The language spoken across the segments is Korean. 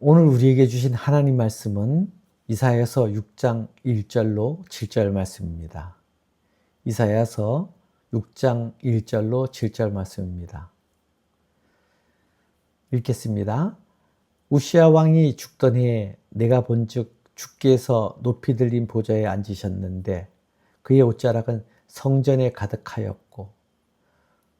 오늘 우리에게 주신 하나님 말씀은 이사야서 6장 1절로 7절 말씀입니다. 이사야서 6장 1절로 7절 말씀입니다. 읽겠습니다. 우시야 왕이 죽던 해에 내가 본즉 주께서 높이 들린 보좌에 앉으셨는데 그의 옷자락은 성전에 가득하였고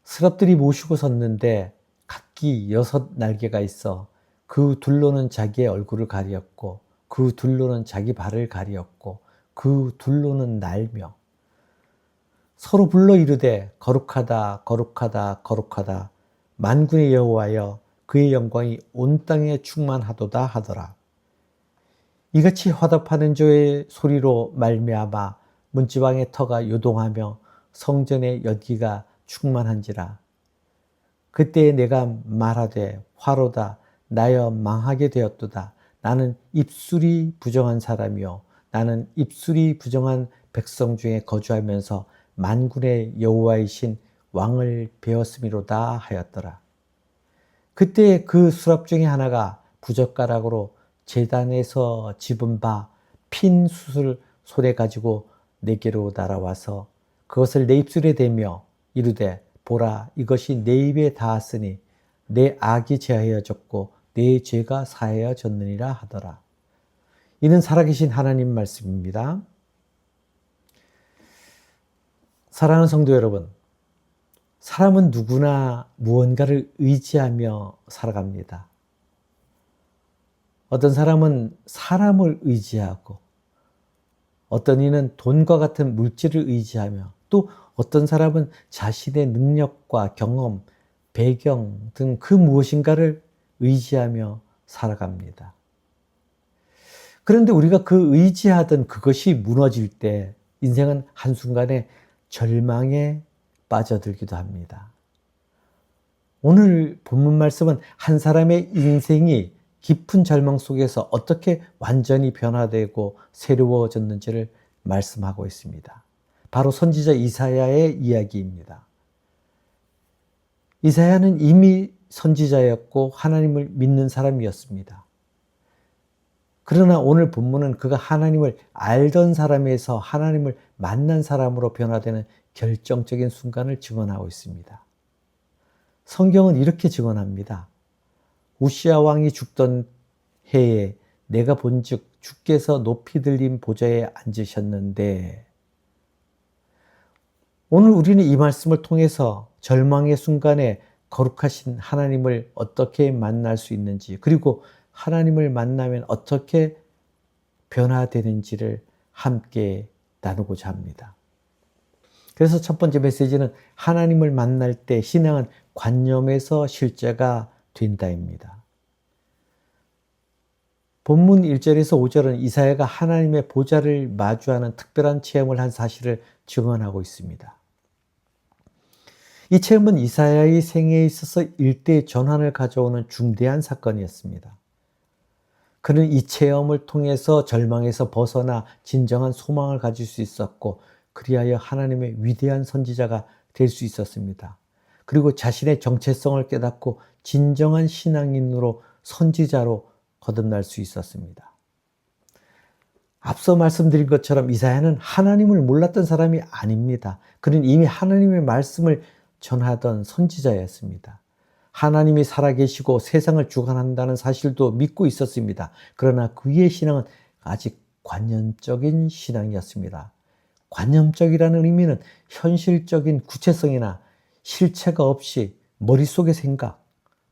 스랍들이 모시고 섰는데 각기 6 날개가 있어 그 둘로는 자기의 얼굴을 가리었고 그 둘로는 자기 발을 가리었고 그 둘로는 날며 서로 불러 이르되 거룩하다 거룩하다 거룩하다 만군의 여호와여 그의 영광이 온 땅에 충만하도다 하더라. 이같이 화답하는 자의 소리로 말미암아 문지방의 터가 요동하며 성전의 연기가 충만한지라. 그때에 내가 말하되 화로다 나여 망하게 되었도다. 나는 입술이 부정한 사람이요 나는 입술이 부정한 백성 중에 거주하면서 만군의 여호와이신 왕을 배웠음이로다 하였더라. 그때 그 수랍 중에 하나가 부젓가락으로 제단에서 집은 바 핀 숯을 손에 가지고 내게로 날아와서 그것을 내 입술에 대며 이르되 보라 이것이 내 입에 닿았으니 내 악이 제하여졌고 내 죄가 사하여졌느니라 하더라. 이는 살아계신 하나님 말씀입니다. 사랑하는 성도 여러분, 사람은 누구나 무언가를 의지하며 살아갑니다. 어떤 사람은 사람을 의지하고 어떤 이는 돈과 같은 물질을 의지하며 또 어떤 사람은 자신의 능력과 경험, 배경 등 그 무엇인가를 의지하며 살아갑니다. 그런데 우리가 그 의지하던 그것이 무너질 때 인생은 한순간에 절망에 빠져들기도 합니다. 오늘 본문 말씀은 한 사람의 인생이 깊은 절망 속에서 어떻게 완전히 변화되고 새로워졌는지를 말씀하고 있습니다. 바로 선지자 이사야의 이야기입니다. 이사야는 이미 선지자였고 하나님을 믿는 사람이었습니다. 그러나 오늘 본문은 그가 하나님을 알던 사람에서 하나님을 만난 사람으로 변화되는 결정적인 순간을 증언하고 있습니다. 성경은 이렇게 증언합니다. 우시야 왕이 죽던 해에 내가 본즉 주께서 높이 들린 보좌에 앉으셨는데, 오늘 우리는 이 말씀을 통해서 절망의 순간에 거룩하신 하나님을 어떻게 만날 수 있는지, 그리고 하나님을 만나면 어떻게 변화되는지를 함께 나누고자 합니다. 그래서 첫 번째 메시지는 하나님을 만날 때 신앙은 관념에서 실제가 된다입니다. 본문 1절에서 5절은 이사야가 하나님의 보좌를 마주하는 특별한 체험을 한 사실을 증언하고 있습니다. 이 체험은 이사야의 생애에 있어서 일대 전환을 가져오는 중대한 사건이었습니다. 그는 이 체험을 통해서 절망에서 벗어나 진정한 소망을 가질 수 있었고 그리하여 하나님의 위대한 선지자가 될 수 있었습니다. 그리고 자신의 정체성을 깨닫고 진정한 신앙인으로 선지자로 거듭날 수 있었습니다. 앞서 말씀드린 것처럼 이사야는 하나님을 몰랐던 사람이 아닙니다. 그는 이미 하나님의 말씀을 전하던 선지자였습니다. 하나님이 살아계시고 세상을 주관한다는 사실도 믿고 있었습니다. 그러나 그의 신앙은 아직 관념적인 신앙이었습니다. 관념적이라는 의미는 현실적인 구체성이나 실체가 없이 머릿속의 생각,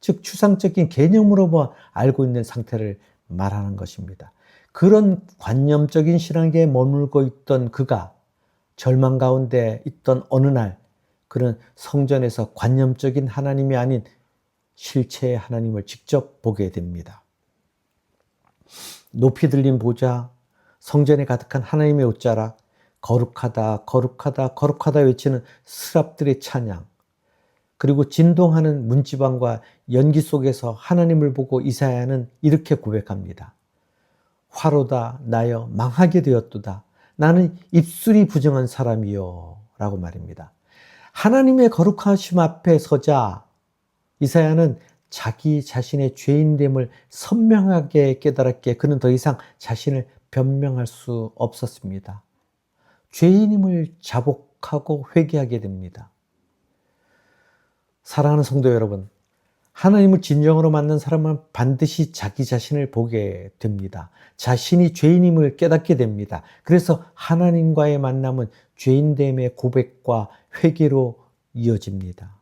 즉 추상적인 개념으로만 알고 있는 상태를 말하는 것입니다. 그런 관념적인 신앙에 머물고 있던 그가 절망 가운데 있던 어느 날 그는 성전에서 관념적인 하나님이 아닌 실체의 하나님을 직접 보게 됩니다. 높이 들린 보좌, 성전에 가득한 하나님의 옷자락, 거룩하다 거룩하다 거룩하다 외치는 스랍들의 찬양, 그리고 진동하는 문지방과 연기 속에서 하나님을 보고 이사야는 이렇게 고백합니다. 화로다 나여 망하게 되었도다. 나는 입술이 부정한 사람이요 라고 말입니다. 하나님의 거룩하심 앞에 서자 이사야는 자기 자신의 죄인됨을 선명하게 깨달았기에 그는 더 이상 자신을 변명할 수 없었습니다. 죄인임을 자복하고 회개하게 됩니다. 사랑하는 성도 여러분, 하나님을 진정으로 만난 사람은 반드시 자기 자신을 보게 됩니다. 자신이 죄인임을 깨닫게 됩니다. 그래서 하나님과의 만남은 죄인됨의 고백과 회개로 이어집니다.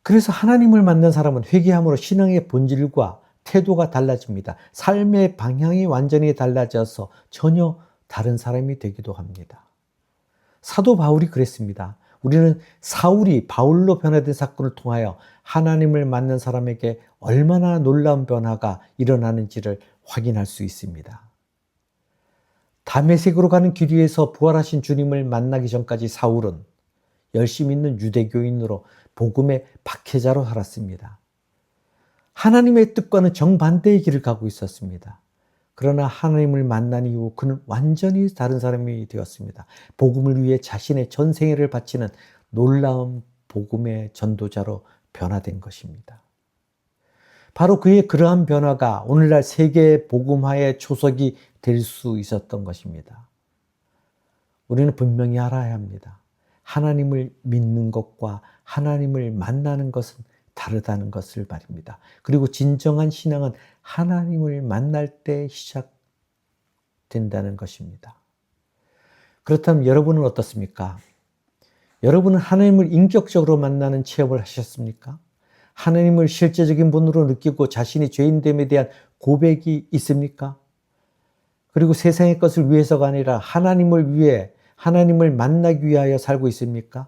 그래서 하나님을 만난 사람은 회개함으로 신앙의 본질과 태도가 달라집니다. 삶의 방향이 완전히 달라져서 전혀 다른 사람이 되기도 합니다. 사도 바울이 그랬습니다. 우리는 사울이 바울로 변화된 사건을 통하여 하나님을 만난 사람에게 얼마나 놀라운 변화가 일어나는지를 확인할 수 있습니다. 다메섹으로 가는 길 위에서 부활하신 주님을 만나기 전까지 사울은 열심 있는 유대교인으로 복음의 박해자로 살았습니다. 하나님의 뜻과는 정반대의 길을 가고 있었습니다. 그러나 하나님을 만난 이후 그는 완전히 다른 사람이 되었습니다. 복음을 위해 자신의 전생애를 바치는 놀라운 복음의 전도자로 변화된 것입니다. 바로 그의 그러한 변화가 오늘날 세계 복음화의 초석이 될 수 있었던 것입니다. 우리는 분명히 알아야 합니다. 하나님을 믿는 것과 하나님을 만나는 것은 다르다는 것을 말입니다. 그리고 진정한 신앙은 하나님을 만날 때 시작된다는 것입니다. 그렇다면 여러분은 어떻습니까? 여러분은 하나님을 인격적으로 만나는 체험을 하셨습니까? 하나님을 실제적인 분으로 느끼고 자신이 죄인됨에 대한 고백이 있습니까? 그리고 세상의 것을 위해서가 아니라 하나님을 위해, 하나님을 만나기 위하여 살고 있습니까?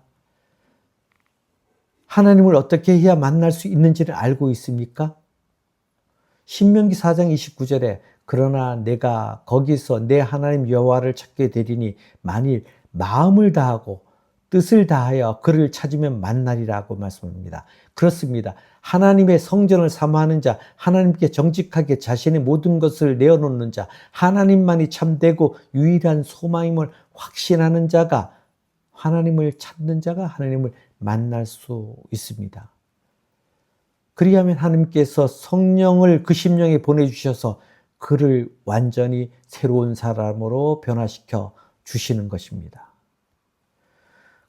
하나님을 어떻게 해야 만날 수 있는지를 알고 있습니까? 신명기 4장 29절에 그러나 내가 거기서 내 하나님 여호와를 찾게 되리니 만일 마음을 다하고 뜻을 다하여 그를 찾으면 만나리라고 말씀합니다. 그렇습니다. 하나님의 성전을 사모하는 자, 하나님께 정직하게 자신의 모든 것을 내어놓는 자, 하나님만이 참되고 유일한 소망임을 확신하는 자가, 하나님을 찾는 자가 하나님을 만날 수 있습니다. 그리하면 하나님께서 성령을 그 심령에 보내주셔서 그를 완전히 새로운 사람으로 변화시켜 주시는 것입니다.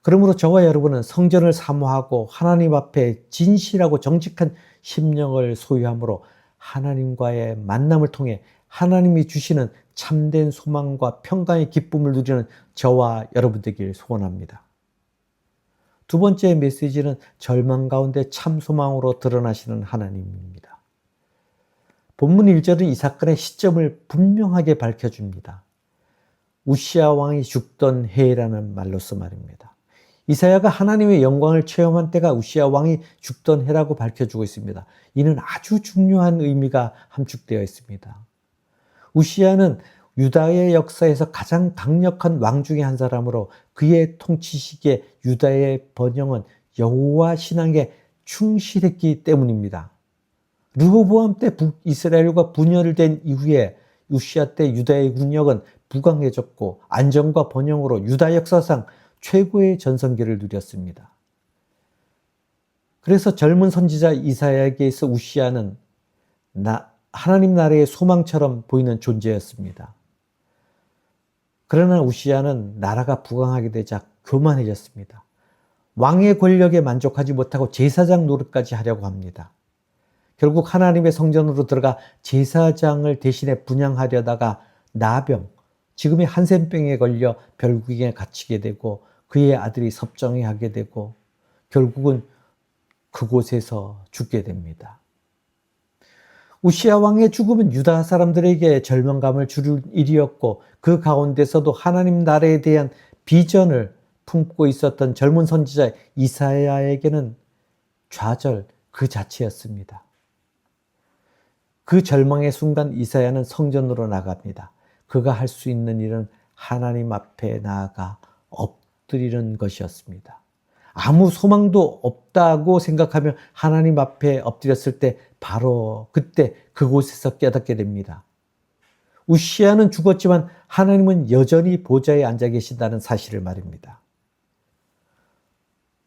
그러므로 저와 여러분은 성전을 사모하고 하나님 앞에 진실하고 정직한 심령을 소유함으로 하나님과의 만남을 통해 하나님이 주시는 참된 소망과 평강의 기쁨을 누리는 저와 여러분 되길 소원합니다. 두 번째 메시지는 절망 가운데 참 소망으로 드러나시는 하나님입니다. 본문 1절은 이 사건의 시점을 분명하게 밝혀줍니다. 우시아 왕이 죽던 해라는 말로서 말입니다. 이사야가 하나님의 영광을 체험한 때가 우시아 왕이 죽던 해라고 밝혀주고 있습니다. 이는 아주 중요한 의미가 함축되어 있습니다. 우시아는 유다의 역사에서 가장 강력한 왕 중의 한 사람으로 그의 통치 시기에 유다의 번영은 여호와 신앙에 충실했기 때문입니다. 르호보암 때 이스라엘과 분열된 이후에 우시아 때 유다의 국력은 부강해졌고 안정과 번영으로 유다 역사상 최고의 전성기를 누렸습니다. 그래서 젊은 선지자 이사야에게서 우시아는 하나님 나라의 소망처럼 보이는 존재였습니다. 그러나 우시아는 나라가 부강하게 되자 교만해졌습니다. 왕의 권력에 만족하지 못하고 제사장 노릇까지 하려고 합니다. 결국 하나님의 성전으로 들어가 제사장을 대신에 분양하려다가 나병, 지금의 한센병에 걸려 별국에 갇히게 되고 그의 아들이 섭정이 하게 되고 결국은 그곳에서 죽게 됩니다. 우시아 왕의 죽음은 유다 사람들에게 절망감을 줄 일이었고 그 가운데서도 하나님 나라에 대한 비전을 품고 있었던 젊은 선지자 이사야에게는 좌절 그 자체였습니다. 그 절망의 순간 이사야는 성전으로 나갑니다. 그가 할 수 있는 일은 하나님 앞에 나아가 엎드리는 것이었습니다. 아무 소망도 없다고 생각하며 하나님 앞에 엎드렸을 때 바로 그때 그곳에서 깨닫게 됩니다. 우시아는 죽었지만 하나님은 여전히 보좌에 앉아 계신다는 사실을 말입니다.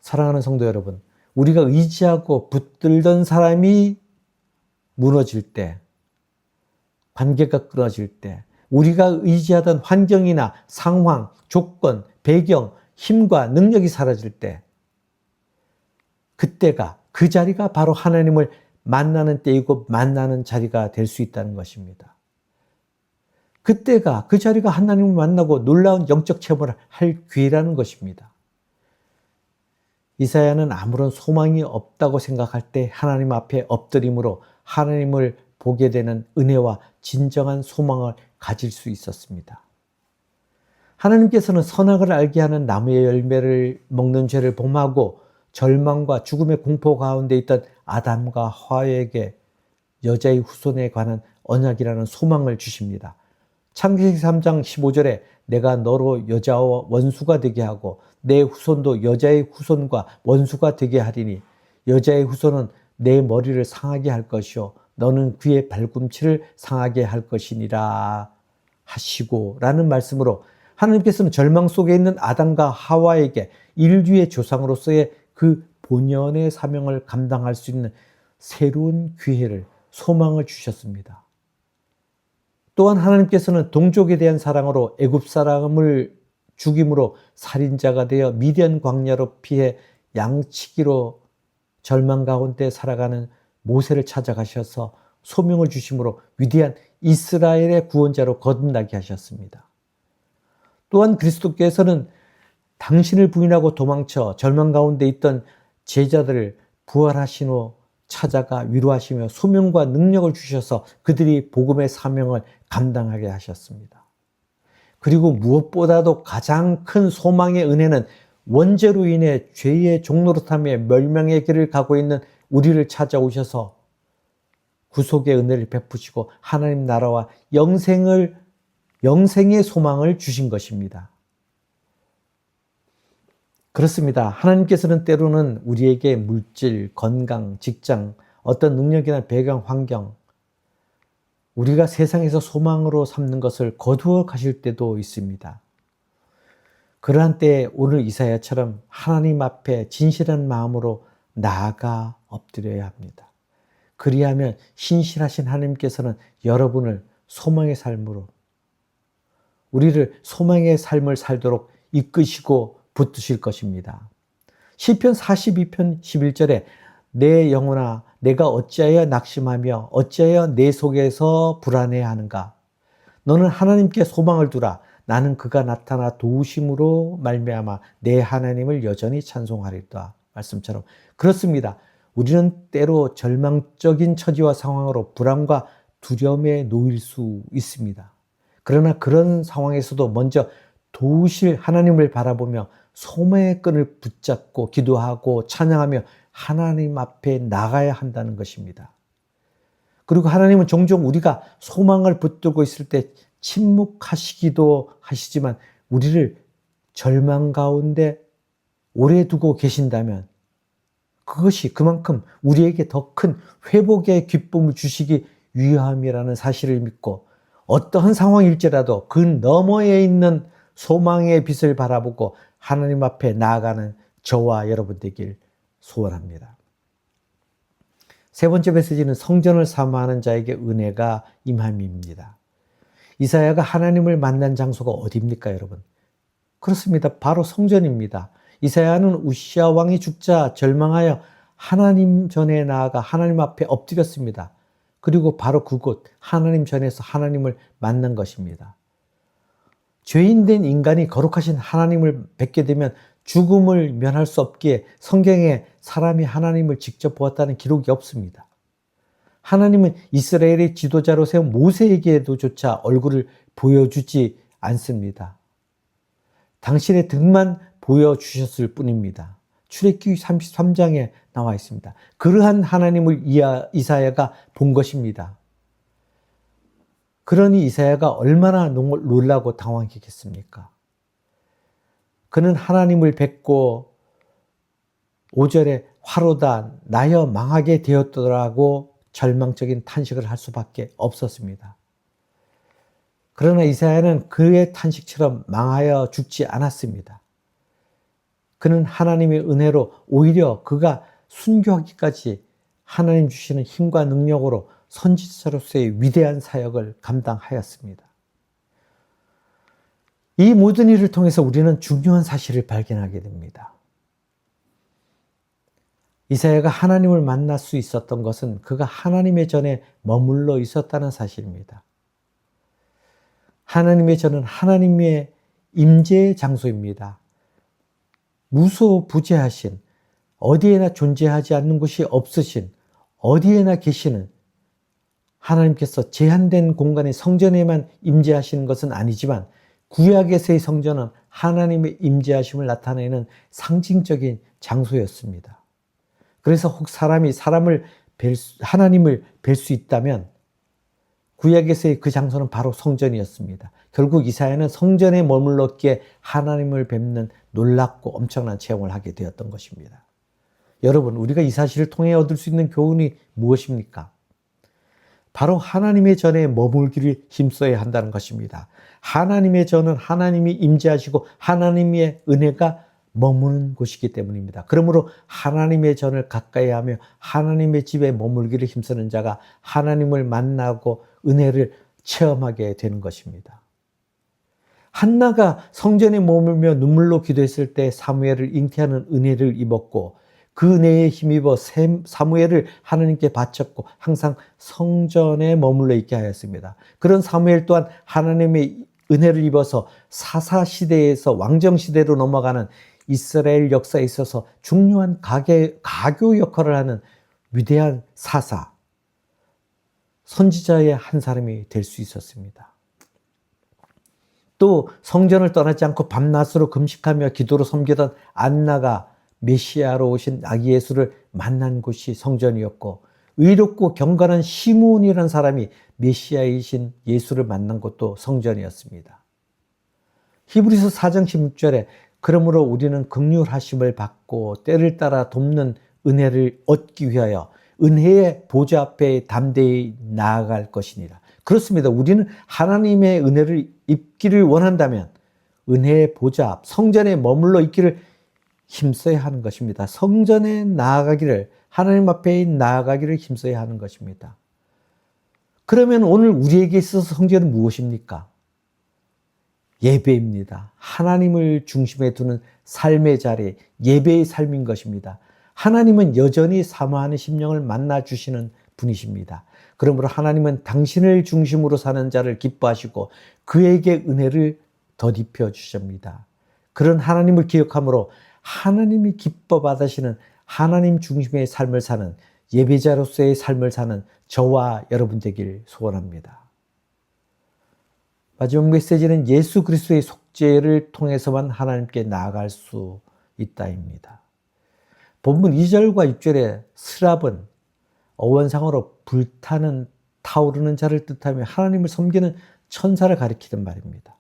사랑하는 성도 여러분, 우리가 의지하고 붙들던 사람이 무너질 때, 관계가 끊어질 때, 우리가 의지하던 환경이나 상황, 조건, 배경, 힘과 능력이 사라질 때, 그때가, 그 자리가 바로 하나님을 만나는 때이고 만나는 자리가 될 수 있다는 것입니다. 그때가, 그 자리가 하나님을 만나고 놀라운 영적 체험을 할 기회라는 것입니다. 이사야는 아무런 소망이 없다고 생각할 때 하나님 앞에 엎드림으로 하나님을 보게 되는 은혜와 진정한 소망을 가질 수 있었습니다. 하나님께서는 선악을 알게 하는 나무의 열매를 먹는 죄를 범하고 절망과 죽음의 공포 가운데 있던 아담과 하와에게 여자의 후손에 관한 언약이라는 소망을 주십니다. 창세기 3장 15절에 내가 너로 여자와 원수가 되게 하고 내 후손도 여자의 후손과 원수가 되게 하리니 여자의 후손은 내 머리를 상하게 할 것이요 너는 그의 발꿈치를 상하게 할 것이니라 하시고 라는 말씀으로 하나님께서는 절망 속에 있는 아담과 하와에게 인류의 조상으로서의 그 본연의 사명을 감당할 수 있는 새로운 기회를, 소망을 주셨습니다. 또한 하나님께서는 동족에 대한 사랑으로 애굽 사람을 죽임으로 살인자가 되어 미디안 광야로 피해 양치기로 절망 가운데 살아가는 모세를 찾아가셔서 소명을 주심으로 위대한 이스라엘의 구원자로 거듭나게 하셨습니다. 또한 그리스도께서는 당신을 부인하고 도망쳐 절망 가운데 있던 제자들을 부활하신 후 찾아가 위로하시며 소명과 능력을 주셔서 그들이 복음의 사명을 감당하게 하셨습니다. 그리고 무엇보다도 가장 큰 소망의 은혜는 원죄로 인해 죄의 종노릇함에 멸망의 길을 가고 있는 우리를 찾아오셔서 구속의 은혜를 베푸시고 하나님 나라와 영생의 소망을 주신 것입니다. 그렇습니다. 하나님께서는 때로는 우리에게 물질, 건강, 직장, 어떤 능력이나 배경, 환경, 우리가 세상에서 소망으로 삼는 것을 거두어 가실 때도 있습니다. 그러한 때에 오늘 이사야처럼 하나님 앞에 진실한 마음으로 나아가 엎드려야 합니다. 그리하면 신실하신 하나님께서는 여러분을 소망의 삶으로, 우리를 소망의 삶을 살도록 이끄시고 붙드실 것입니다. 시편 42편 11절에 내 영혼아 내가 어찌하여 낙심하며 어찌하여 내 속에서 불안해하는가. 너는 하나님께 소망을 두라. 나는 그가 나타나 도우심으로 말미암아 내 하나님을 여전히 찬송하리다. 말씀처럼 그렇습니다. 우리는 때로 절망적인 처지와 상황으로 불안과 두려움에 놓일 수 있습니다. 그러나 그런 상황에서도 먼저 도우실 하나님을 바라보며 소망의 끈을 붙잡고 기도하고 찬양하며 하나님 앞에 나가야 한다는 것입니다. 그리고 하나님은 종종 우리가 소망을 붙들고 있을 때 침묵하시기도 하시지만 우리를 절망 가운데 오래 두고 계신다면 그것이 그만큼 우리에게 더 큰 회복의 기쁨을 주시기 위함이라는 사실을 믿고 어떠한 상황일지라도 그 너머에 있는 소망의 빛을 바라보고 하나님 앞에 나아가는 저와 여러분 되길 소원합니다. 세 번째 메시지는 성전을 사모하는 자에게 은혜가 임함입니다. 이사야가 하나님을 만난 장소가 어디입니까, 여러분? 그렇습니다. 바로 성전입니다. 이사야는 우시야 왕이 죽자 절망하여 하나님 전에 나아가 하나님 앞에 엎드렸습니다. 그리고 바로 그곳 하나님 전에서 하나님을 만난 것입니다. 죄인된 인간이 거룩하신 하나님을 뵙게 되면 죽음을 면할 수 없기에 성경에 사람이 하나님을 직접 보았다는 기록이 없습니다. 하나님은 이스라엘의 지도자로 세운 모세에게도조차 얼굴을 보여주지 않습니다. 당신의 등만 보여주셨을 뿐입니다. 출애굽기 33장에 나와 있습니다. 그러한 하나님을 이사야가 본 것입니다. 그러니 이사야가 얼마나 놀라고 당황했겠습니까? 그는 하나님을 뵙고 5절에 화로다 나여 망하게 되었더라고 절망적인 탄식을 할 수밖에 없었습니다. 그러나 이사야는 그의 탄식처럼 망하여 죽지 않았습니다. 그는 하나님의 은혜로 오히려 그가 순교하기까지 하나님 주시는 힘과 능력으로 선지자로서의 위대한 사역을 감당하였습니다. 이 모든 일을 통해서 우리는 중요한 사실을 발견하게 됩니다. 이사야가 하나님을 만날 수 있었던 것은 그가 하나님의 전에 머물러 있었다는 사실입니다. 하나님의 전은 하나님의 임재의 장소입니다. 무소부재하신, 어디에나 존재하지 않는 곳이 없으신, 어디에나 계시는 하나님께서 제한된 공간의 성전에만 임재하시는 것은 아니지만 구약에서의 성전은 하나님의 임재하심을 나타내는 상징적인 장소였습니다. 그래서 혹 사람이 하나님을 뵐 수 있다면 구약에서의 그 장소는 바로 성전이었습니다. 결국 이사야는 성전에 머물렀기에 하나님을 뵙는 놀랍고 엄청난 체험을 하게 되었던 것입니다. 여러분, 우리가 이 사실을 통해 얻을 수 있는 교훈이 무엇입니까? 바로 하나님의 전에 머물기를 힘써야 한다는 것입니다. 하나님의 전은 하나님이 임재하시고 하나님의 은혜가 머무는 곳이기 때문입니다. 그러므로 하나님의 전을 가까이 하며 하나님의 집에 머물기를 힘쓰는 자가 하나님을 만나고 은혜를 체험하게 되는 것입니다. 한나가 성전에 머물며 눈물로 기도했을 때 사무엘을 잉태하는 은혜를 입었고 그 은혜에 힘입어 사무엘을 하나님께 바쳤고 항상 성전에 머물러 있게 하였습니다. 그런 사무엘 또한 하나님의 은혜를 입어서 사사시대에서 왕정시대로 넘어가는 이스라엘 역사에 있어서 중요한 가교 역할을 하는 위대한 사사, 선지자의 한 사람이 될 수 있었습니다. 또 성전을 떠나지 않고 밤낮으로 금식하며 기도로 섬기던 안나가 메시아로 오신 아기 예수를 만난 곳이 성전이었고 의롭고 경건한 시므온이라는 사람이 메시아이신 예수를 만난 곳도 성전이었습니다. 히브리서 4장 16절에 그러므로 우리는 긍휼하심을 받고 때를 따라 돕는 은혜를 얻기 위하여 은혜의 보좌 앞에 담대히 나아갈 것이니라. 그렇습니다. 우리는 하나님의 은혜를 입기를 원한다면 은혜의 보좌 앞, 성전에 머물러 있기를 힘써야 하는 것입니다. 성전에 나아가기를, 하나님 앞에 나아가기를 힘써야 하는 것입니다. 그러면 오늘 우리에게 있어서 성전은 무엇입니까? 예배입니다. 하나님을 중심에 두는 삶의 자리, 예배의 삶인 것입니다. 하나님은 여전히 사모하는 심령을 만나 주시는 분이십니다. 그러므로 하나님은 당신을 중심으로 사는 자를 기뻐하시고 그에게 은혜를 덧입혀 주십니다. 그런 하나님을 기억함으로 하나님이 기뻐 받으시는 하나님 중심의 삶을 사는 예배자로서의 삶을 사는 저와 여러분 되길 소원합니다. 마지막 메시지는 예수 그리스도의 속죄를 통해서만 하나님께 나아갈 수 있다입니다. 본문 2절과 6절에 스랍은 어원상어로 불타는 타오르는 자를 뜻하며 하나님을 섬기는 천사를 가리키는 말입니다.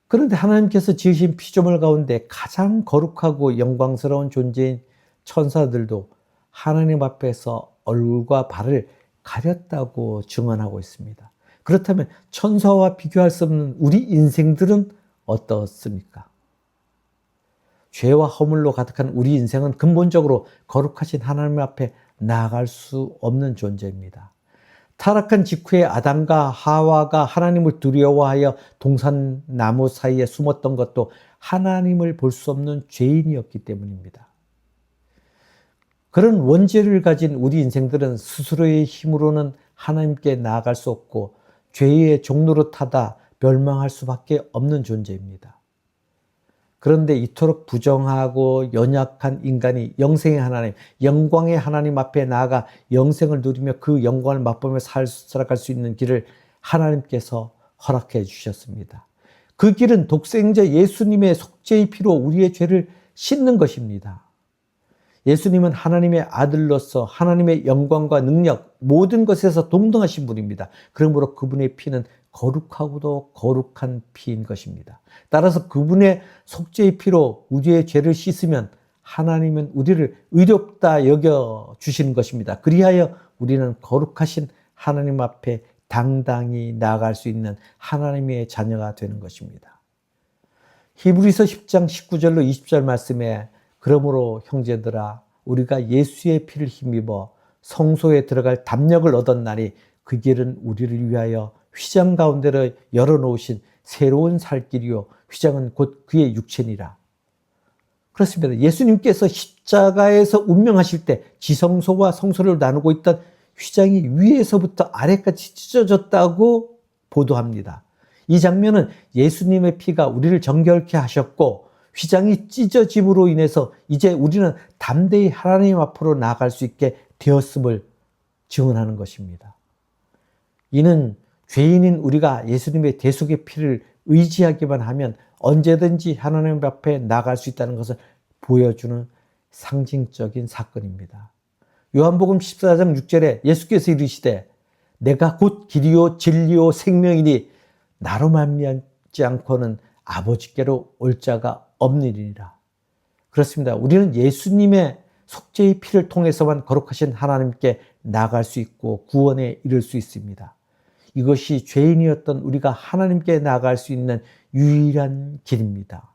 그런데 하나님께서 지으신 피조물 가운데 가장 거룩하고 영광스러운 존재인 천사들도 하나님 앞에서 얼굴과 발을 가렸다고 증언하고 있습니다. 그렇다면 천사와 비교할 수 없는 우리 인생들은 어떻습니까? 죄와 허물로 가득한 우리 인생은 근본적으로 거룩하신 하나님 앞에 나아갈 수 없는 존재입니다. 타락한 직후에 아담과 하와가 하나님을 두려워하여 동산나무 사이에 숨었던 것도 하나님을 볼 수 없는 죄인이었기 때문입니다. 그런 원죄를 가진 우리 인생들은 스스로의 힘으로는 하나님께 나아갈 수 없고 죄의 종노릇하다 멸망할 수밖에 없는 존재입니다. 그런데 이토록 부정하고 연약한 인간이 영생의 하나님, 영광의 하나님 앞에 나아가 영생을 누리며 그 영광을 맛보며 살아갈 수 있는 길을 하나님께서 허락해 주셨습니다. 그 길은 독생자 예수님의 속죄의 피로 우리의 죄를 씻는 것입니다. 예수님은 하나님의 아들로서 하나님의 영광과 능력, 모든 것에서 동등하신 분입니다. 그러므로 그분의 피는 거룩하고도 거룩한 피인 것입니다. 따라서 그분의 속죄의 피로 우리의 죄를 씻으면 하나님은 우리를 의롭다 여겨주시는 것입니다. 그리하여 우리는 거룩하신 하나님 앞에 당당히 나아갈 수 있는 하나님의 자녀가 되는 것입니다. 히브리서 10장 19절로 20절 말씀에 그러므로 형제들아 우리가 예수의 피를 힘입어 성소에 들어갈 담력을 얻었나니 그 길은 우리를 위하여 휘장 가운데로 열어놓으신 새로운 살 길이요 휘장은 곧 그의 육체니라. 그렇습니다. 예수님께서 십자가에서 운명하실 때 지성소와 성소를 나누고 있던 휘장이 위에서부터 아래까지 찢어졌다고 보도합니다. 이 장면은 예수님의 피가 우리를 정결케 하셨고 휘장이 찢어짐으로 인해서 이제 우리는 담대히 하나님 앞으로 나아갈 수 있게 되었음을 증언하는 것입니다. 이는 죄인인 우리가 예수님의 대속의 피를 의지하기만 하면 언제든지 하나님 앞에 나아갈 수 있다는 것을 보여주는 상징적인 사건입니다. 요한복음 14장 6절에 예수께서 이르시되 내가 곧 길이요 진리요 생명이니 나로 말미암지 않고는 아버지께로 올 자가 없느니라. 그렇습니다. 우리는 예수님의 속죄의 피를 통해서만 거룩하신 하나님께 나아갈 수 있고 구원에 이를 수 있습니다. 이것이 죄인이었던 우리가 하나님께 나아갈 수 있는 유일한 길입니다.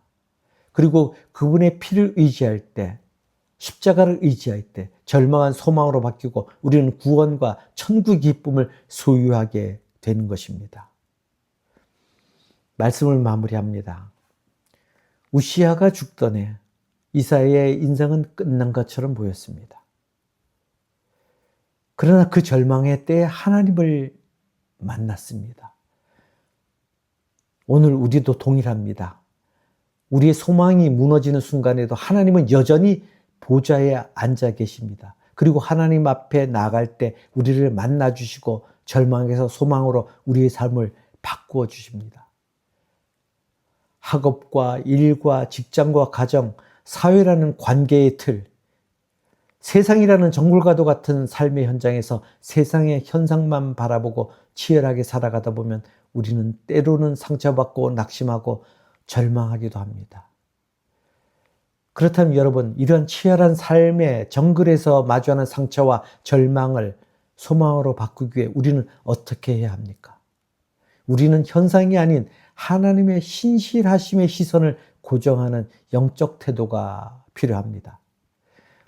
그리고 그분의 피를 의지할 때, 십자가를 의지할 때 절망한 소망으로 바뀌고 우리는 구원과 천국의 기쁨을 소유하게 되는 것입니다. 말씀을 마무리합니다. 우시아가 죽던 해 이사야의 인생은 끝난 것처럼 보였습니다. 그러나 그 절망의 때에 하나님을 만났습니다. 오늘 우리도 동일합니다. 우리의 소망이 무너지는 순간에도 하나님은 여전히 보좌에 앉아 계십니다. 그리고 하나님 앞에 나아갈 때 우리를 만나주시고 절망에서 소망으로 우리의 삶을 바꾸어 주십니다. 학업과 일과 직장과 가정, 사회라는 관계의 틀, 세상이라는 정글과도 같은 삶의 현장에서 세상의 현상만 바라보고 치열하게 살아가다 보면 우리는 때로는 상처받고 낙심하고 절망하기도 합니다. 그렇다면 여러분, 이런 치열한 삶의 정글에서 마주하는 상처와 절망을 소망으로 바꾸기 위해 우리는 어떻게 해야 합니까? 우리는 현상이 아닌 하나님의 신실하심의 시선을 고정하는 영적 태도가 필요합니다.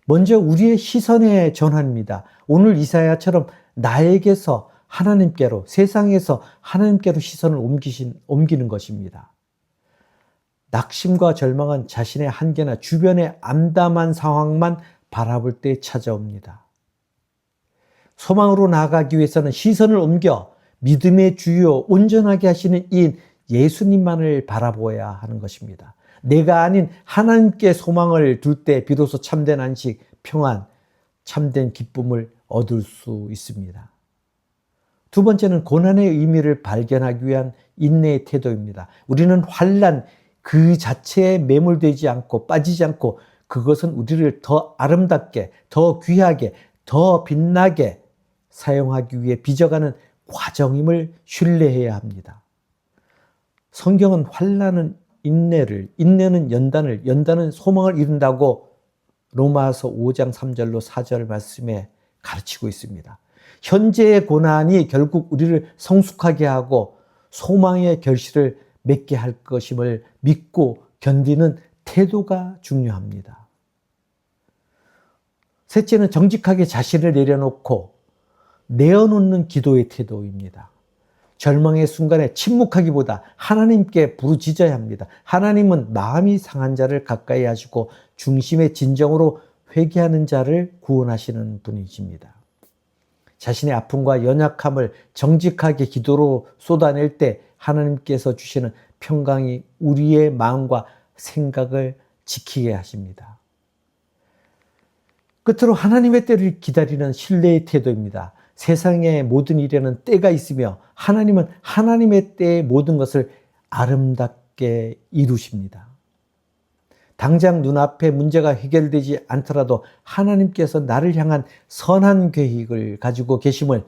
먼저 우리의 시선의 전환입니다. 오늘 이사야처럼 나에게서 하나님께로, 세상에서 하나님께로 시선을 옮기는 것입니다. 낙심과 절망은 자신의 한계나 주변의 암담한 상황만 바라볼 때 찾아옵니다. 소망으로 나아가기 위해서는 시선을 옮겨 믿음의 주요, 온전하게 하시는 이인 예수님만을 바라보아야 하는 것입니다. 내가 아닌 하나님께 소망을 둘 때 비로소 참된 안식, 평안, 참된 기쁨을 얻을 수 있습니다. 두 번째는 고난의 의미를 발견하기 위한 인내의 태도입니다. 우리는 환난 그 자체에 매몰되지 않고 빠지지 않고 그것은 우리를 더 아름답게, 더 귀하게, 더 빛나게 사용하기 위해 빚어가는 과정임을 신뢰해야 합니다. 성경은 환난은 인내를, 인내는 연단을, 연단은 소망을 이룬다고 로마서 5장 3절로 4절 말씀에 가르치고 있습니다. 현재의 고난이 결국 우리를 성숙하게 하고 소망의 결실을 맺게 할 것임을 믿고 견디는 태도가 중요합니다. 셋째는 정직하게 자신을 내려놓고 내어놓는 기도의 태도입니다. 절망의 순간에 침묵하기보다 하나님께 부르짖어야 합니다. 하나님은 마음이 상한 자를 가까이 하시고 중심의 진정으로 회개하는 자를 구원하시는 분이십니다. 자신의 아픔과 연약함을 정직하게 기도로 쏟아낼 때 하나님께서 주시는 평강이 우리의 마음과 생각을 지키게 하십니다. 끝으로 하나님의 때를 기다리는 신뢰의 태도입니다. 세상의 모든 일에는 때가 있으며 하나님은 하나님의 때에 모든 것을 아름답게 이루십니다. 당장 눈앞에 문제가 해결되지 않더라도 하나님께서 나를 향한 선한 계획을 가지고 계심을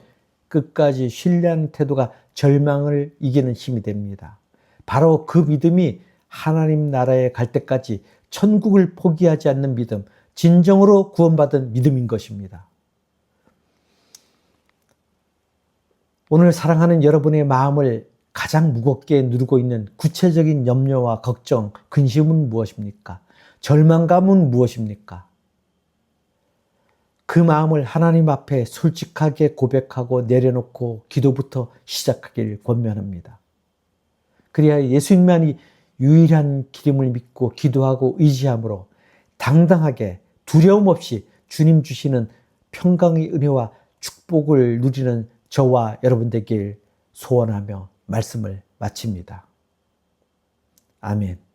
끝까지 신뢰하는 태도가 절망을 이기는 힘이 됩니다. 바로 그 믿음이 하나님 나라에 갈 때까지 천국을 포기하지 않는 믿음, 진정으로 구원받은 믿음인 것입니다. 오늘 사랑하는 여러분의 마음을 가장 무겁게 누르고 있는 구체적인 염려와 걱정, 근심은 무엇입니까? 절망감은 무엇입니까? 그 마음을 하나님 앞에 솔직하게 고백하고 내려놓고 기도부터 시작하길 권면합니다. 그래야 예수님만이 유일한 길임을 믿고 기도하고 의지함으로 당당하게 두려움 없이 주님 주시는 평강의 은혜와 축복을 누리는 저와 여러분 되길 소원하며 말씀을 마칩니다. 아멘.